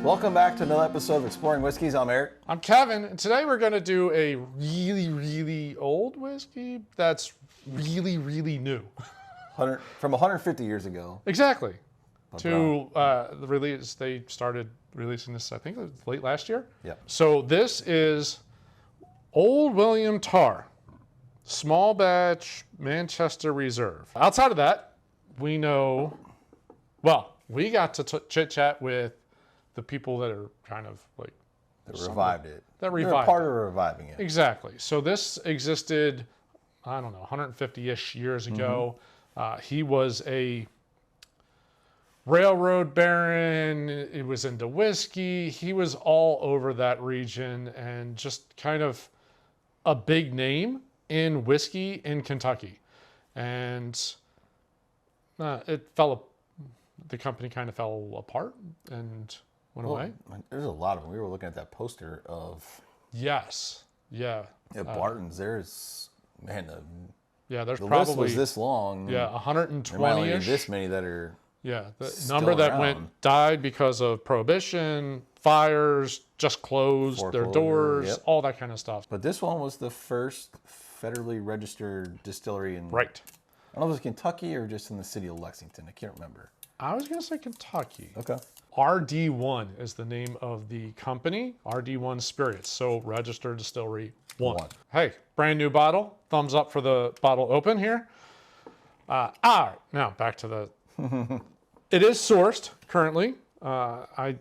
Welcome back to another episode of Exploring Whiskeys. I'm Eric. I'm Kevin, and today we're going to do a really, really old whiskey that's really, really new. From 150 years ago. Exactly. To the release, they started releasing this, I think it was late last year. Yeah. So this is Old William Tarr, small batch Manchester Reserve. Outside of that, we know, well, we got to chit chat with the people that are kind of like That revived it. That revived They're a part it. of reviving it. Exactly. So this existed, I don't know, 150-ish years ago. He was a railroad baron. It was into whiskey. He was all over that region and just kind of a big name in whiskey in Kentucky. And the company kind of fell apart and went away. There's a lot of them. We were looking at that poster of... Yes. Yeah. At Barton's, there's... Man, there's the probably... list was this long. Yeah, There might only be 120-ish. this many that are... Yeah, the still number that around. died because of prohibition, fires, just closed their Foreclosure, doors, yep. all that kind of stuff. But this one was the first federally registered distillery in... Right. I don't know if it was Kentucky or just in the city of Lexington. I can't remember. I was going to say Kentucky. Okay. RD1 is the name of the company, RD1 Spirits, so registered distillery 1. Hey, brand new bottle. Thumbs up for the bottle open here. All right, now back to the... It is sourced currently. I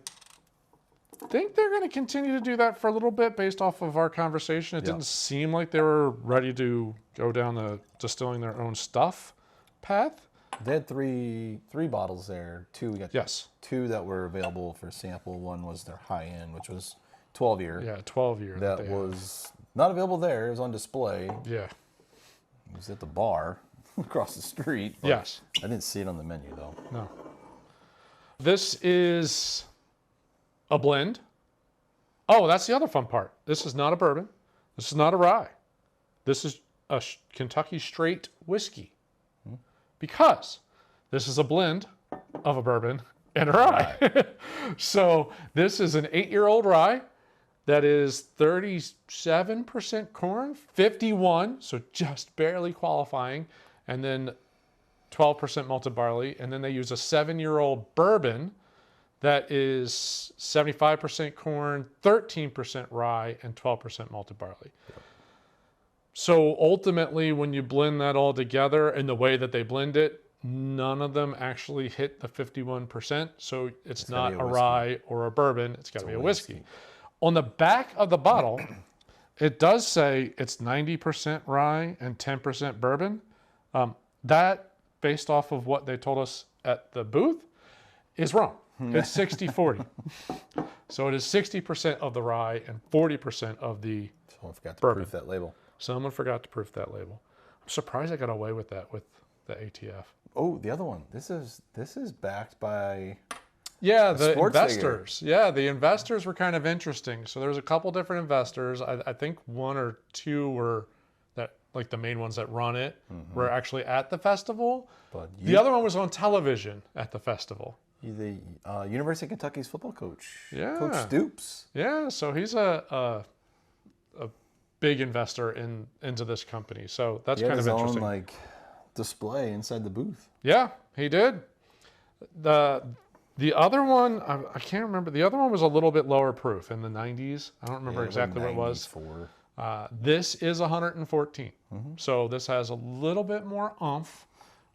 think they're going to continue to do that for a little bit based off of our conversation. It didn't seem like they were ready to go down the distilling their own stuff path. They had three bottles there. We got two that were available for sample. One was their high end, which was 12 year. Yeah, 12 year. That was not available there. It was on display. Yeah. It was at the bar across the street. Yes. I didn't see it on the menu though. No. This is a blend. Oh, that's the other fun part. This is not a bourbon. This is not a rye. This is a Kentucky straight whiskey. Because this is a blend of a bourbon and a rye. So this is an 8-year-old rye that is 37% corn, 51, so just barely qualifying, and then 12% malted barley. And then they use a 7-year-old bourbon that is 75% corn, 13% rye, and 12% malted barley. Yep. So ultimately, when you blend that all together in the way that they blend it, none of them actually hit the 51%. So it's not a rye or a bourbon. It's got to be a whiskey. On the back of the bottle, it does say it's 90% rye and 10% bourbon. That, based off of what they told us at the booth, is wrong. It's 60-40. So it is 60% of the rye and 40% of the Someone forgot to bourbon. proof that label. Someone forgot to proof that label. I'm surprised I got away with that with the ATF. Oh, the other one. This is backed by... Yeah, the investors. Figure. Yeah, the investors were kind of interesting. So there's a couple different investors. I think one or two were that, like the main ones that run it, were actually at the festival. But the other one was on television at the festival. The University of Kentucky's football coach, Coach Stoops. Yeah, so he's a big investor into this company. So that's kind of interesting. Own, display inside the booth. Yeah, he did. The other one, I can't remember. The other one was a little bit lower proof in the 90s. I don't remember exactly what it was. This is 114. So this has a little bit more oomph.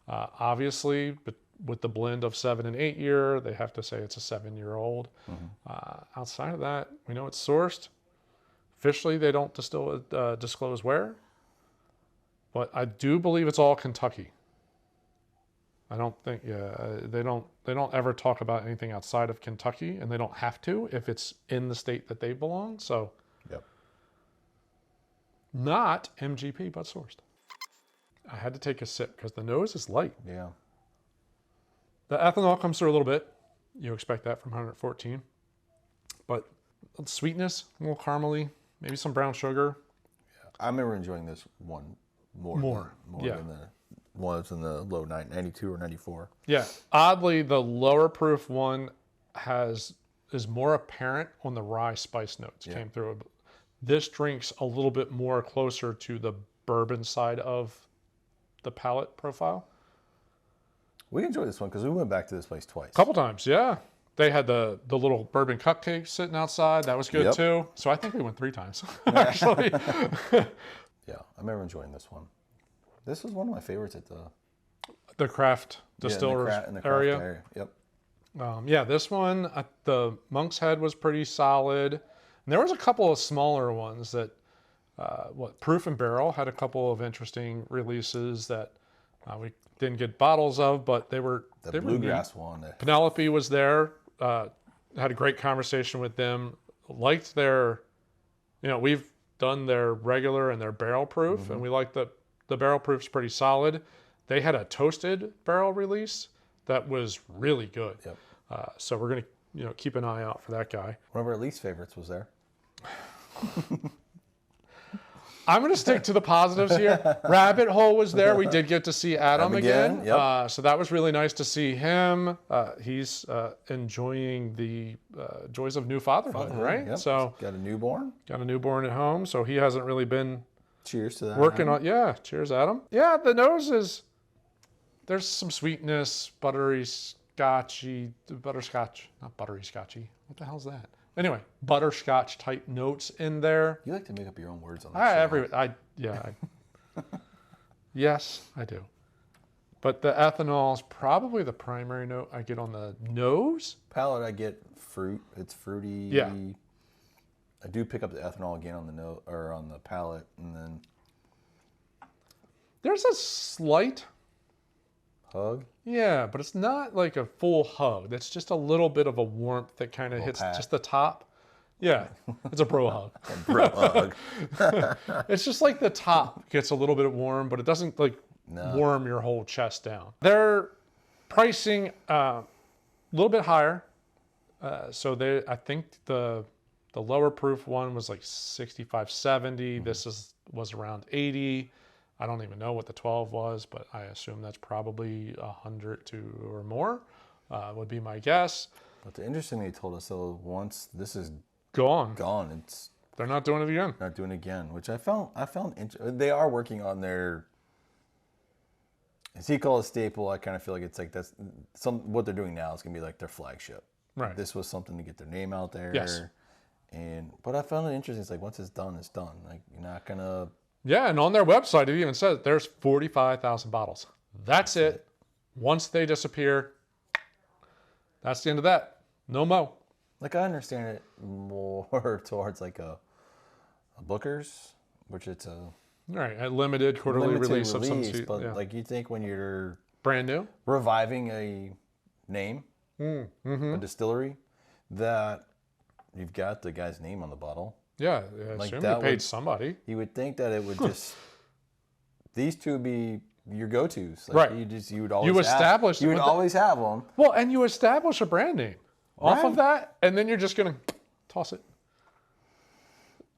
Obviously, but with the blend of 7 and 8 year, they have to say it's a 7-year-old. Outside of that, we know it's sourced. Officially, they don't disclose where. But I do believe it's all Kentucky. I don't think, they don't ever talk about anything outside of Kentucky, and they don't have to if it's in the state that they belong. So, not MGP, but sourced. I had to take a sip because the nose is light. Yeah. The ethanol comes through a little bit. You expect that from 114. But sweetness, a little caramely, maybe some brown sugar. Yeah. I remember enjoying this one more than the ones in the low 92 or 94. Yeah. Oddly, the lower proof one is more apparent on the rye spice notes came through. This drink's a little bit more closer to the bourbon side of the palate profile. We enjoyed this one because we went back to this place twice. A couple times, yeah. They had the little bourbon cupcake sitting outside. That was good too. So I think we went 3 times, actually. Yeah, I remember enjoying this one. This was one of my favorites at the craft distillers in the craft area. Yep. Yeah, this one, the Monk's Head was pretty solid. And there was a couple of smaller ones that, Proof and Barrel had a couple of interesting releases that we didn't get bottles of, but they were bluegrass one. Penelope was there. Had a great conversation with them. Liked their, we've done their regular and their barrel proof, and we like the barrel proof's pretty solid. They had a toasted barrel release that was really good. Yep. So we're gonna keep an eye out for that guy. One of our least favorites was there. I'm going to stick to the positives here. Rabbit Hole was there. We did get to see Adam again. Yep. So that was really nice to see him. He's enjoying the joys of new fatherhood, right? Yep. So got a newborn. Got a newborn at home, so he hasn't really been Cheers to that. working on. Yeah, cheers, Adam. Yeah, the nose there's some sweetness, butterscotch, not buttery scotchy. What the hell's that? Anyway, butterscotch type notes in there. You like to make up your own words on that. Yes, I do. But the ethanol is probably the primary note I get on the nose. Palate, I get fruit. It's fruity. Yeah. I do pick up the ethanol again on the note or on the palate, and then there's a slight hug. Yeah, but it's not like a full hug. That's just a little bit of a warmth that kind of hits just the top. Yeah, it's a bro hug. A bro hug. It's just like the top gets a little bit warm, but it doesn't warm your whole chest down. Their pricing a little bit higher. So I think the lower proof one was like 65, 70. This was around 80. I don't even know what the 12 was, but I assume that's probably 100 or more, would be my guess. But the interesting thing they told us, though, once this is gone, they're not doing it again. Not doing it again, which I found interesting. They are working on their, as he called it, staple. I kind of feel like it's like what they're doing now is going to be like their flagship. Right. This was something to get their name out there. Yes. But I found it interesting. It's like once it's done, it's done. Like you're not gonna. Yeah, and on their website, it even says there's 45,000 bottles. That's it. Once they disappear, that's the end of that. No mo. Like I understand it more towards like a Booker's, which it's a limited quarterly release of some sort. But like you think when you're brand new, reviving a name, a distillery, that you've got the guy's name on the bottle. Yeah, I assume you paid somebody. You would think that it would just these two would be your go-tos. Like right. You would always have them. Well, and you establish a brand name off of that, and then you're just gonna toss it.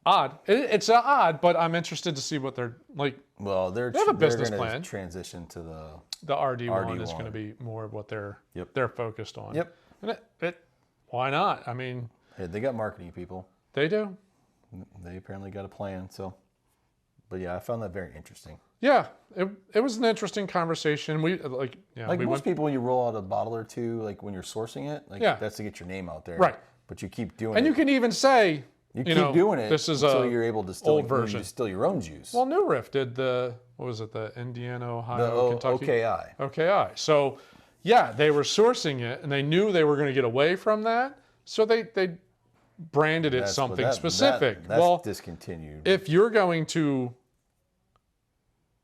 Odd. It's odd, but I'm interested to see what they're like. Well, they have a business plan. Transition to the RD1 is going to be more of what they're focused on. Yep. And why not? I mean, hey, they got marketing people. They do. They apparently got a plan. So, but yeah, I found that very interesting. Yeah, it was an interesting conversation. Most people, when you roll out a bottle or two, like when you're sourcing it, that's to get your name out there. Right. But you keep doing it. And you can even say, you keep doing it this is until you're able to distill your own juice. Well, New Riff did the Indiana, Ohio, Kentucky? OKI. OKI. So, yeah, they were sourcing it, and they knew they were going to get away from that. So they branded it something specific. That's discontinued. If you're going to,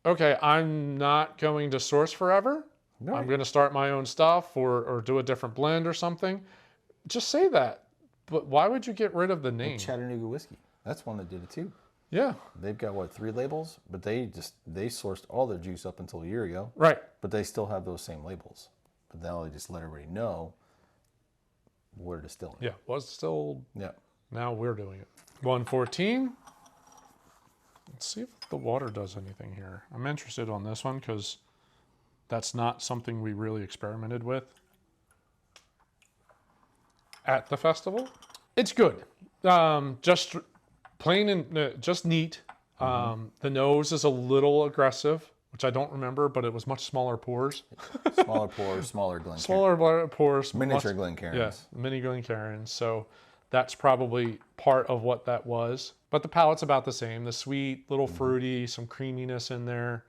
I'm not going to source forever. Right. I'm going to start my own stuff or do a different blend or something. Just say that. But why would you get rid of the name? Like Chattanooga whiskey. That's one that did it too. Yeah. They've got 3 labels, but they sourced all their juice up until a year ago. Right. But they still have those same labels. But now they just let everybody know we're distilling. Yeah, was distilled. Yeah. Now we're doing it. 114. Let's see if the water does anything here. I'm interested on this one because that's not something we really experimented with. at the festival. It's good. Just plain and just neat. The nose is a little aggressive, which I don't remember, but it was much smaller pours. Smaller pours, smaller Glencairn. Smaller pours. Miniature Glencairns. Yeah, mini Glencairns. So that's probably part of what that was. But the palate's about the same. The sweet, little fruity, some creaminess in there.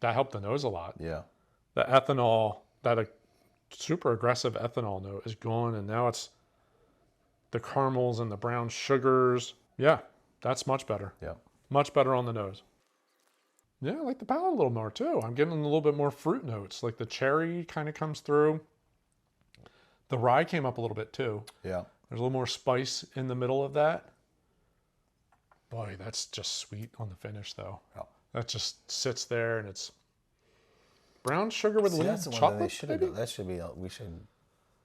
That helped the nose a lot. Yeah. The ethanol, that super aggressive ethanol note is gone, and now it's the caramels and the brown sugars. Yeah, that's much better. Yeah. Much better on the nose. Yeah, I like the palate a little more too. I'm getting a little bit more fruit notes. Like the cherry kind of comes through. The rye came up a little bit too. Yeah. There's a little more spice in the middle of that. Boy, that's just sweet on the finish though. Yeah. That just sits there and it's brown sugar with a little That's the one chocolate. that they should have done. That should be, we should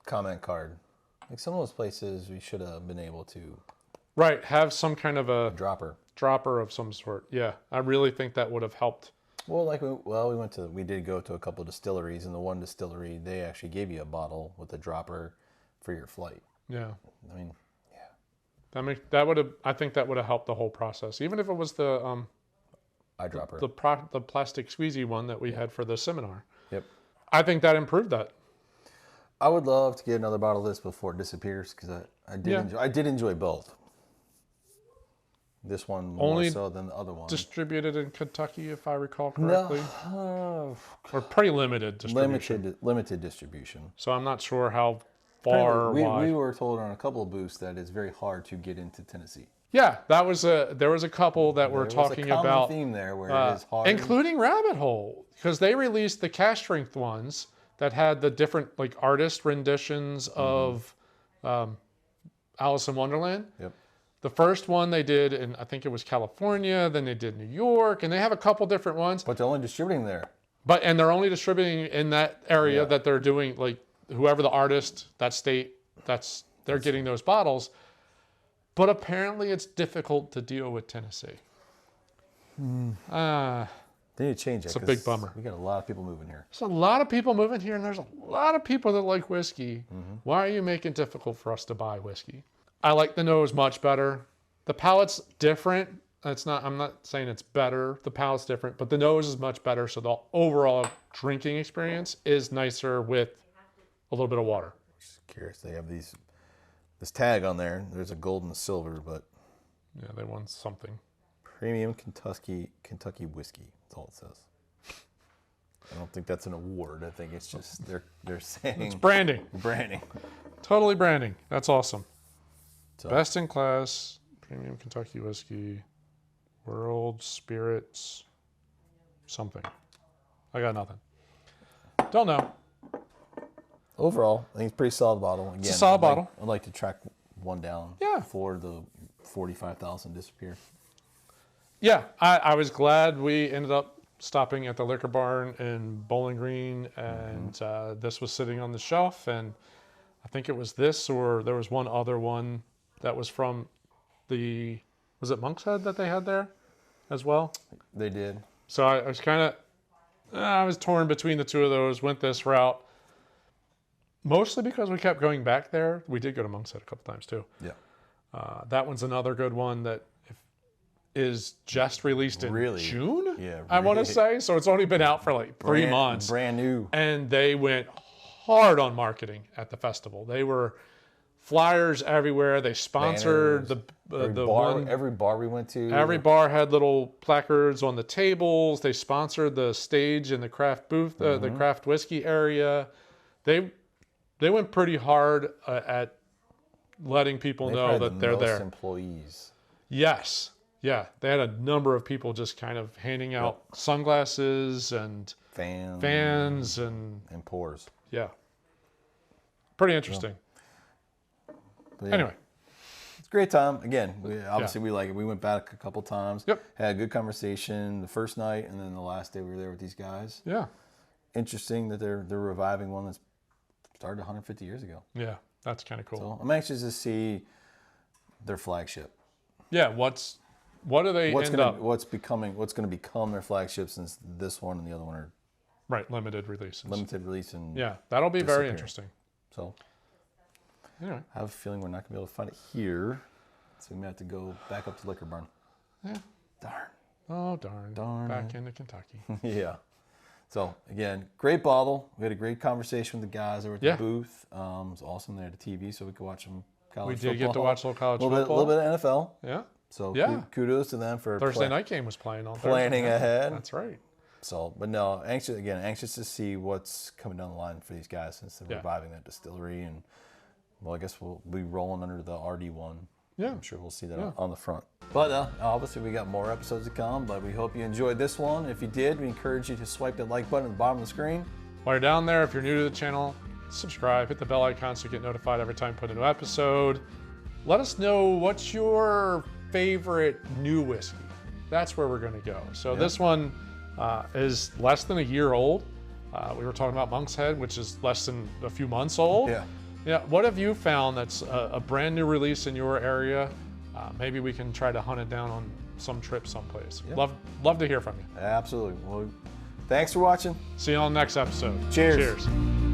comment card. Like some of those places we should have been able to. Right, have some kind of a Dropper of some sort. Yeah, I really think that would have helped. Well, we did go to a couple of distilleries, and the one distillery, they actually gave you a bottle with a dropper for your flight. Yeah. I mean, I think that would have helped the whole process. Even if it was the eyedropper. The plastic squeezy one that we had for the seminar. Yep. I think that improved that. I would love to get another bottle of this before it disappears, because I did enjoy both. This one more so than the other one. Distributed in Kentucky, if I recall correctly. No. Or pretty limited distribution. Limited distribution. So I'm not sure how far or wide. We were told on a couple of booths that it's very hard to get into Tennessee. Yeah, there was a couple that were talking about. There was a theme there where it is hard. Including Rabbit Hole, because they released the cask strength ones that had the different like artist renditions of Alice in Wonderland. Yep. The first one they did in, I think it was California, then they did New York, and they have a couple different ones. But they're only distributing there. And they're only distributing in that area that they're doing, like whoever the artist, that state, they're getting those bottles. But apparently it's difficult to deal with Tennessee. They need to change it. It's a big bummer. We got a lot of people moving here. There's a lot of people moving here, and there's a lot of people that like whiskey. Why are you making it difficult for us to buy whiskey? I like the nose much better. The palate's different. I'm not saying it's better. The palate's different, but the nose is much better. So the overall drinking experience is nicer with a little bit of water. Just curious. They have this tag on there. There's a gold and a silver, but yeah, they won something. Premium Kentucky whiskey. That's all it says. I don't think that's an award. I think it's just they're saying it's branding. Branding. Totally branding. That's awesome. So, Best in class, premium Kentucky whiskey, world spirits, something. I got nothing. Don't know. overall, I think it's a pretty solid bottle. Again, It's a solid bottle. I'd like to track one down before the 45,000 disappear. Yeah, I was glad we ended up stopping at the Liquor Barn in Bowling Green, and this was sitting on the shelf, and I think it was this, or there was one other one that was from was it Monk's Head that they had there as well? They did. So I was kind of, I was torn between the two of those, went this route, mostly because we kept going back there. We did go to Monk's Head a couple times too. Yeah. That one's another good one that is just released in June, Yeah, I want to say. So it's only been out for like 3 months. Brand new. And they went hard on marketing at the festival. They were flyers everywhere. They sponsored Every bar we went to. Every bar had little placards on the tables. They sponsored the stage in the craft booth, the craft whiskey area. They went pretty hard at letting people know that they're there. Employees. Yes. Yeah. They had a number of people just kind of handing out sunglasses and fans and pours. Yeah. Pretty interesting. Yeah. Anyway. It's a great time. Again, we like it. We went back a couple times. Yep. Had a good conversation the first night, and then the last day we were there with these guys. Yeah. Interesting that they're reviving one that's started 150 years ago. Yeah. That's kind of cool. So I'm anxious to see their flagship. Yeah. What do they What's end going up? to become their flagship, since this one and the other one are Right. Limited releases. limited release, and Yeah. That'll be very disappear. interesting. So Anyway. I have a feeling we're not going to be able to find it here. So we may have to go back up to Liquor Barn. Yeah. Darn. Oh, darn. Darn Back it. into Kentucky. Yeah. So, again, great bottle. We had a great conversation with the guys over at the booth. It was awesome. They had a TV, so we could watch some college football. We did get to watch a little college football. A little bit of NFL. Yeah. So, kudos to them for Thursday night game was playing on planning Thursday. ahead. That's right. So, but no, anxious to see what's coming down the line for these guys since they're reviving that distillery. And, well, I guess we'll be rolling under the RD1. Yeah. I'm sure we'll see that on the front. But obviously we got more episodes to come, but we hope you enjoyed this one. If you did, we encourage you to swipe that like button at the bottom of the screen. While you're down there, if you're new to the channel, subscribe, hit the bell icon so you get notified every time we put a new episode. Let us know what's your favorite new whiskey. That's where we're going to go. So this one is less than a year old. We were talking about Monk's Head, which is less than a few months old. Yeah. What have you found that's a brand new release in your area? Maybe we can try to hunt it down on some trip someplace. Yeah. Love to hear from you. Absolutely. Well, thanks for watching. See you on the next episode. Cheers. Cheers.